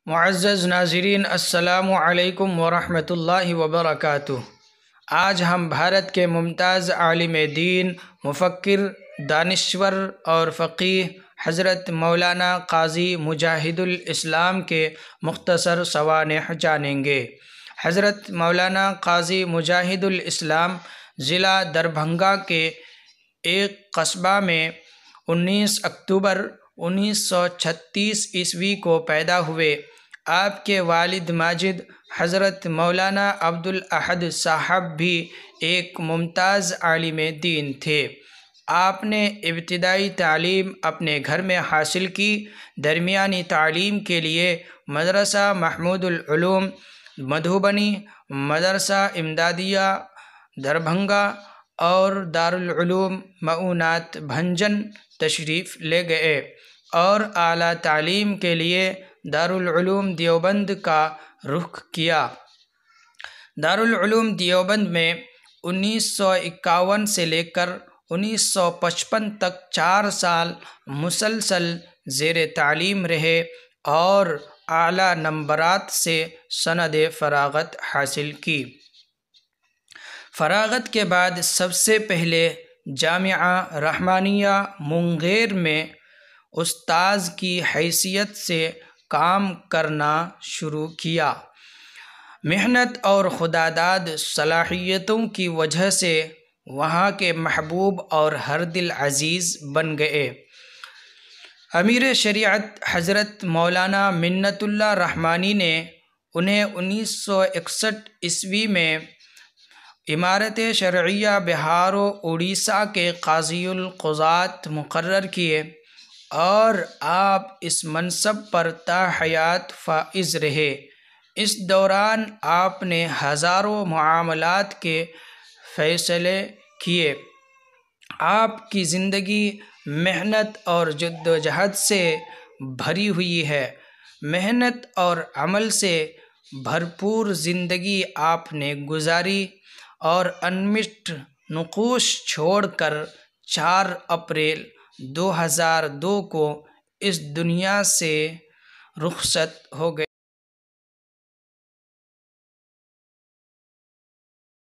معزز ناظرین، السلام علیکم ورحمۃ اللہ وبرکاتہ۔ آج ہم بھارت کے ممتاز عالم دین، مفکر، دانشور اور فقیہ حضرت مولانا قاضی مجاہد الاسلام کے مختصر سوانح جانیں گے۔ حضرت مولانا قاضی مجاہد الاسلام ضلع دربھنگہ کے ایک قصبہ میں 19 اکتوبر 1936 کو پیدا ہوئے۔ آپ کے والد ماجد حضرت مولانا عبدالاحد صاحب بھی ایک ممتاز عالم دین تھے۔ آپ نے ابتدائی تعلیم اپنے گھر میں حاصل کی۔ درمیانی تعلیم کے لیے مدرسہ محمود العلوم مدھوبنی، مدرسہ امدادیہ دربھنگہ اور دارالعلوم معونات بھنجن تشریف لے گئے، اور اعلیٰ تعلیم کے لیے دارالعلوم دیوبند کا رخ کیا۔ دارالعلوم دیوبند میں 1951 سے لے کر 1955 تک 4 سال مسلسل زیر تعلیم رہے اور اعلیٰ نمبرات سے سند فراغت حاصل کی۔ فراغت کے بعد سب سے پہلے جامعہ رحمانیہ مونگیر میں استاذ کی حیثیت سے کام کرنا شروع کیا۔ محنت اور خداداد صلاحیتوں کی وجہ سے وہاں کے محبوب اور ہر دل عزیز بن گئے۔ امیر شریعت حضرت مولانا منت اللہ رحمانی نے انہیں 1961 میں امارت شرعیہ بہار و اڑیسہ کے قاضی القضات مقرر کیے، اور آپ اس منصب پر تا حیات فائز رہے۔ اس دوران آپ نے ہزاروں معاملات کے فیصلے کیے۔ آپ کی زندگی محنت اور جدوجہد سے بھری ہوئی ہے۔ محنت اور عمل سے بھرپور زندگی آپ نے گزاری، اور انمٹ نقوش چھوڑ کر 4 اپریل 2002 کو اس دنیا سے رخصت ہو گئے۔